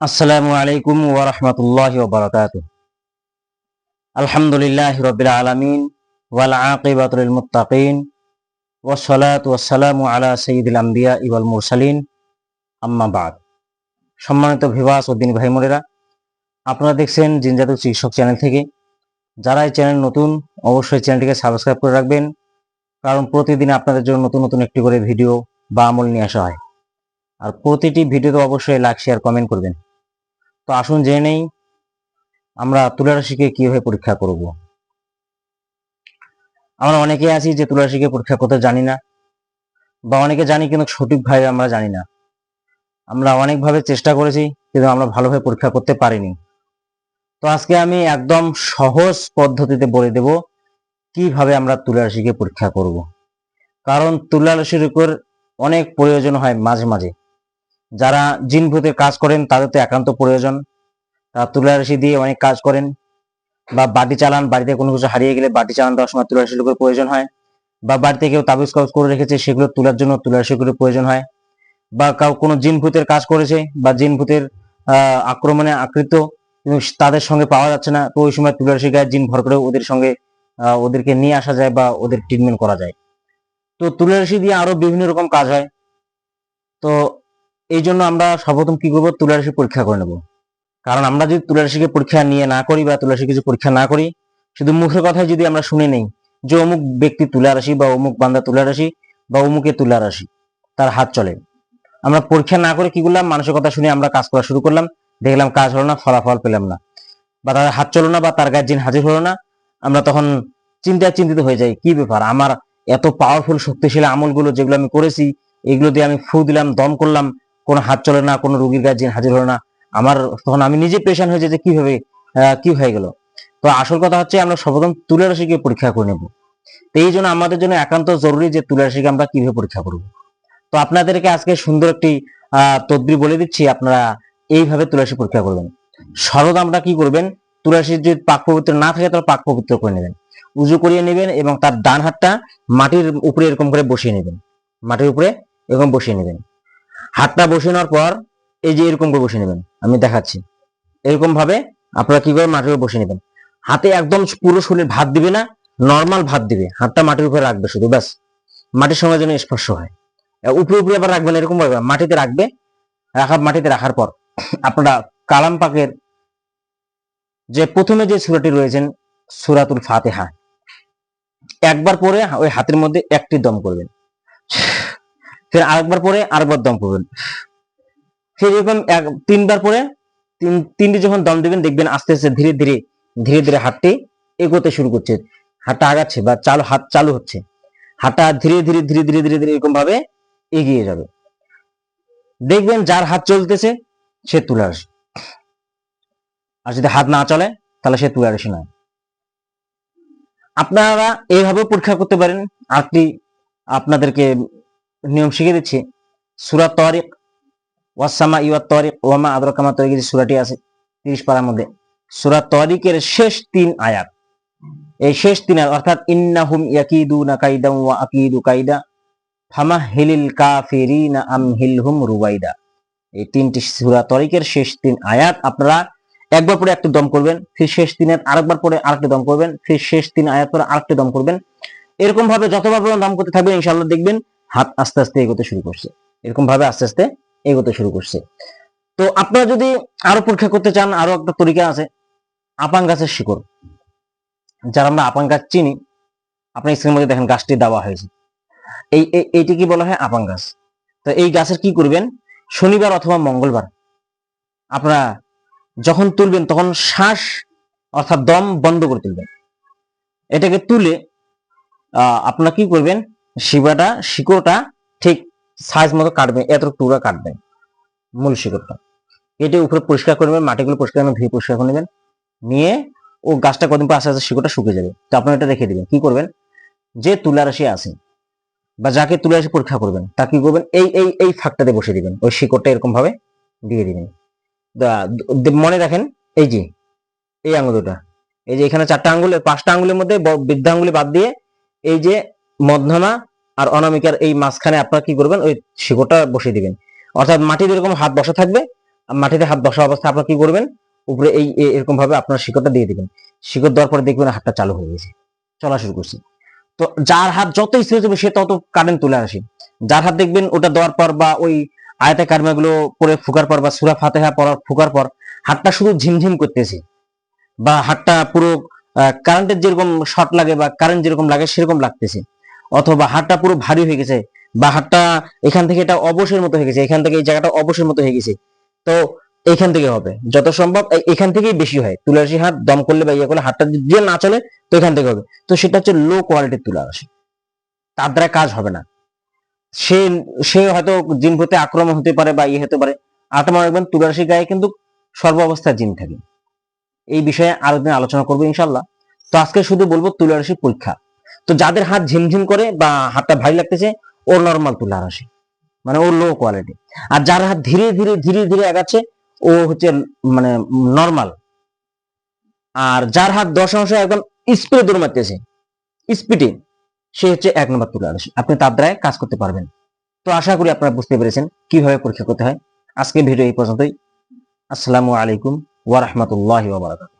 আসসালামু আলাইকুম ওয়া রাহমাতুল্লাহি ওয়া বারাকাতুহু। আলহামদুলিল্লাহি রাব্বিল আলামিন ওয়াল আকিবাতু লিল মুত্তাকিন ওয়াস সালাতু ওয়াস সালামু আলা সাইয়্যিদিল আমবিয়া ওয়াল মুরসালিন, আম্মা বা'দ। সম্মানিত ভিউয়ার্স ও দিনী ভাই বোনেরা, আপনারা দেখছেন জিনজাদু চিকিৎসক চ্যানেল থেকে। যারা এই চ্যানেল নতুন, অবশ্যই চ্যানেলটিকে সাবস্ক্রাইব করে রাখবেন, কারণ প্রতিদিন আপনাদের জন্য নতুন নতুন একটি করে ভিডিও বা আমল নিয়ে আসা হয়। আর প্রতিটি ভিডিওতে অবশ্যই লাইক, শেয়ার, কমেন্ট করবেন। তো আসুন জেনে নেই আমরা তুলা রাশিকে কিভাবে পরীক্ষা করব। আমরা অনেকে আছি যে তুলা রাশিকে পরীক্ষা করতে জানি না, বা অনেকে জানি কিন্তু সঠিকভাবে আমরা জানি না। আমরা অনেকভাবে চেষ্টা করেছি, কিন্তু আমরা ভালোভাবে পরীক্ষা করতে পারিনি। তো আজকে আমি একদম সহজ পদ্ধতিতে বলে দেব কিভাবে আমরা তুলা রাশিকে পরীক্ষা করব। কারণ তুলা রাশির উপর অনেক প্রয়োজন হয় মাঝে মাঝে। যারা জিন ভূতের কাজ করেন তাদের তো একান্ত প্রয়োজন। তারা তুলা রাশি দিয়ে অনেক কাজ করেন, বা বাটি চালান, বাড়িতে কোনো কিছু হারিয়ে গেলে বাটি চালান দেওয়ার সময় তুলা রাশির উপর প্রয়োজন হয়, বা বাড়িতে কেউ তাবিজ কবজ করে রেখেছে সেগুলো তোলার জন্য তুলা রাশির প্রয়োজন হয়, বা কাউ কোনো জিন ভূতের কাজ করেছে বা জিন ভূতের আক্রমণে আকৃত, কিন্তু তাদের সঙ্গে পাওয়া যাচ্ছে না, তো ওই সময় তুলা রাশির গায়ে জিন ভর করে ওদের সঙ্গে ওদেরকে নিয়ে আসা যায় বা ওদের ট্রিটমেন্ট করা যায়। তো তুলা রাশি দিয়ে আরো বিভিন্ন রকম কাজ হয়। তো এই জন্য আমরা সর্বপ্রথম কি করবো, তুলা রাশি পরীক্ষা করে নেব। কারণ আমরা যদি তুলা রাশিকে পরীক্ষা নিয়ে না করি বা তুলা রাশি কিছু পরীক্ষা না করি, শুধু মুখের কথায় যদি আমরা শুনে নেই যে অমুক ব্যক্তি তুলা রাশি বা অমুক বান্দা তুলা রাশি বা অমুকে তুলা রাশি, তার হাত চলে, আমরা পরীক্ষা না করে কি করলাম, মানুষের কথা শুনে আমরা কাজ করা শুরু করলাম, দেখলাম কাজ হলো না, ফলাফল পেলাম না, বা তার হাত চলো না, বা তার গায়ে জিন হাজির হলো না, আমরা তখন চিন্তিত হয়ে যাই, কি ব্যাপার, আমার এত পাওয়ারফুল শক্তিশালী আমলগুলো যেগুলো আমি করেছি, এগুলো দিয়ে আমি ফু দিলাম, দম করলাম, কোনো হাত চলে না, কোনো রোগীর গায়ে জিন হাজির হলো না, আমার তখন আমি নিজে পেরেশান হয়ে যাই যে কিভাবে কি হয়ে গেল। তো আসল কথা হচ্ছে আমরা সর্বপ্রথম তুলা রাশিকে পরীক্ষা করে নেব। তো এই জন্য আমাদের জন্য একান্ত জরুরি যে তুলা রাশিকে আমরা কিভাবে পরীক্ষা করব। তো আপনাদেরকে আজকে সুন্দর একটি তদবির বলে দিচ্ছি, আপনারা এইভাবে তুলা রাশি পরীক্ষা করবেন। সর্বদা আমরা কি করবেন, তুলা রাশির যদি পাক পবিত্র না থাকে তাহলে পাক পবিত্র করে নেবেন, উজু করিয়ে নেবেন, এবং তার ডান হাতটা মাটির উপরে এরকম করে বসিয়ে নেবেন, মাটির উপরে এরকম বসিয়ে নেবেন। হাতটা বসিয়ে নেওয়ার পর এই যে এরকম করে বসিয়ে নেবেন, আমি দেখাচ্ছি, এরকম ভাবে আপনারা কি করে মাটির উপর বসিয়ে নেবেন। হাতে একদম পুরো শরীর ভাত দিবে না, নর্মাল ভাত দিবে, হাতটা মাটির উপরে রাখবে শুধু, ব্যাস মাটির সঙ্গে যেন স্পর্শ হয়। উপরে উপরে আবার রাখবেন, এরকম ভাবে মাটিতে রাখবে। মাটিতে রাখার পর আপনারা কালাম পাকের যে প্রথমে যে সূরাটি রয়েছেন, সূরাতুল ফাতিহা, একবার পরে ওই হাতের মধ্যে একটি দম করবেন, ফের আরেকবার পরে আরেকবার দম করবেন, ফের এরকম তিনবার পরে তিনটি যখন দম দিবেন, দেখবেন আস্তে আস্তে ধীরে ধীরে ধীরে ধীরে হাতটি এগোতে শুরু করছে, হাতটা আগাচ্ছে বা হাত চালু হচ্ছে, হাতটা ধীরে ধীরে ধীরে ধীরে ধীরে ধীরে এরকম ভাবে এগিয়ে যাবে। দেখবেন যার হাত চলতেছে সে তুলা রাশি, আর যদি হাত না চলে তাহলে সে তুলা রাশি নয়। আপনারা এইভাবে পরীক্ষা করতে পারেন। আরেকটি আপনাদেরকে নিয়ম শিখিয়ে দিচ্ছি, সূরা তারিক, ওয়াসামা ইওয়াত তারিক ওয়ামা আদরাকা মা তারিক, যে সূরাটি আছে 30 পারার মধ্যে, সূরা তারিকের শেষ 3 আয়াত, এই শেষ 3 আয়াত অর্থাৎ ইন্নাহুম ইয়াকিদুনা কাইদা ওয়া আকিদু কাইদা ফামাহিলিল কাফিরিনা আমহিলহুম রুবাইদা, এই 3টি সূরা তারিকের শেষ 3 আয়াত আপনারা একবার পরে একটু দম করবেন, ফির শেষ 3 আয়াত আরেকবার পরে আরেকটা দম করবেন, ফির শেষ 3 আয়াত পরে আরেকটা দম করবেন। এরকম ভাবে যতবার দম করতে থাকবেন ইনশাআল্লাহ দেখবেন হাত আস্তে আস্তে এগোতে শুরু করছে, এরকম ভাবে আস্তে আস্তে এগোতে শুরু করছে। তো আপনারা যদি আরো পরীক্ষা করতে চান, আরো একটা তরিকা আছে, আপাং গাছের শিকড়, যারা আমরা আপাং গাছ চিনি, আপনার স্ক্রিনের মধ্যে দেখেন গাছটি দেওয়া হয়েছে, এইটি কি বলা হয়, আপাং গাছ। তো এই গাছের কি করবেন, শনিবার অথবা মঙ্গলবার আপনারা যখন তুলবেন তখন শ্বাস অর্থাৎ দম বন্ধ করে তুলবেন। এটাকে তুলে আপনারা কি করবেন, শিকড়টা ঠিক সাইজ মতো কাটবেন, এতটুকু টুকরা কাটবেন, মূল শিকড়টা কেটে উপরে পরিষ্কার করবেন, মাটিগুলো পরিষ্কার করবেন, ধুয়ে পরিষ্কার করে নেবেন, নিয়ে ও গাছটা কদিন পর আস্তে আস্তে শিকড়টা শুকিয়ে যাবে। তো আপনারা এটা রেখে দিবেন। কি করবেন, যে তুলা রাশি আছে বা যাকে তুলা রাশি পরীক্ষা করবেন তা কি করবেন, এই ফাঁকটাতে বসে দিবেন, ওই শিকড়টা এরকম ভাবে দিয়ে দিবেন। মনে রাখেন, এই যে এই আঙুল দুটা, এই যে এখানে 4টা আঙ্গুলের 5টা আঙ্গুলের মধ্যে বৃদ্ধা আঙ্গুলি বাদ দিয়ে এই যে মধ্যমা আর অনামিকার এই মাঝখানে আপনারা কি করবেন, ওই শিকড়টা বসিয়ে দিবেন। অর্থাৎ মাটিতে এরকম হাত বসা থাকবে, মাটিতে হাত বসা অবস্থায় আপনারা কি করবেন, উপরে এরকম ভাবে আপনার শিকড়টা দিয়ে দিবেন। শিকড় দেওয়ার পরে দেখবেন হাতটা চালু হয়ে গেছে, চলা শুরু করছে। তো যার হাত যত স্পিড হবে সে তত কারেন্ট তুলে আসে। যার হাত দেখবেন ওটা দেওয়ার পর বা ওই আয়াতে কারিমা গুলো পরে ফুকার পর বা সূরা ফাতিহা পড়ার ফুকার পর হাতটা শুধু ঝিমঝিম করতেছে, বা হাতটা পুরো কারেন্টের যেরকম শর্ট লাগে বা কারেন্ট যেরকম লাগে সেরকম লাগতেছে, অথবা হাতটা পুরো ভারী হয়ে গেছে, বা হাতটা এখান থেকে এটা অবশের মতো হয়ে গেছে, এখান থেকে এই জায়গাটা অবশের মতো হয়ে গেছে, তো এখান থেকে হবে যত সম্ভব এখান থেকেই বেশি হয়। তুলা রাশি হাত দম করলে বা ইয়ে করলে হাতটা যদি না চলে তো এখান থেকে হবে। তো সেটা হচ্ছে লো কোয়ালিটির তুলা রাশি, তার দ্বারা কাজ হবে না। সে সে হয়তো জিন প্রতি আক্রমণ হতে পারে বা ইয়ে হতে পারে। আরেকটা মনে রাখবেন, তুলা রাশির গায়ে কিন্তু সর্ব অবস্থায় জিন থাকে। এই বিষয়ে আরো দিন আলোচনা করবো ইনশাল্লাহ। তো আজকে শুধু বলবো তুলা রাশির পরীক্ষা। তো যাদের হাত ঝিমঝিম করে বা হাতটা ভারী লাগতেছে, ও নর্মাল তুলা রাশি, মানে ও লো কোয়ালিটি। আর যার হাত ধীরে ধীরে ধীরে ধীরে আগাচ্ছে, ও হচ্ছে মানে নর্মাল। আর যার হাত 10 একদম স্পিডে দৌড় মারতেছে, স্পিডে, সে হচ্ছে 1 নম্বর তুলা রাশি। আপনি তার দ্বারা কাজ করতে পারবেন। তো আশা করি আপনারা বুঝতে পেরেছেন কিভাবে পরীক্ষা করতে হয়। আজকে ভিডিও এই পর্যন্তই। আসসালামু আলাইকুম ওয়া রাহমাতুল্লাহি ওয়া বারাকাতুহু।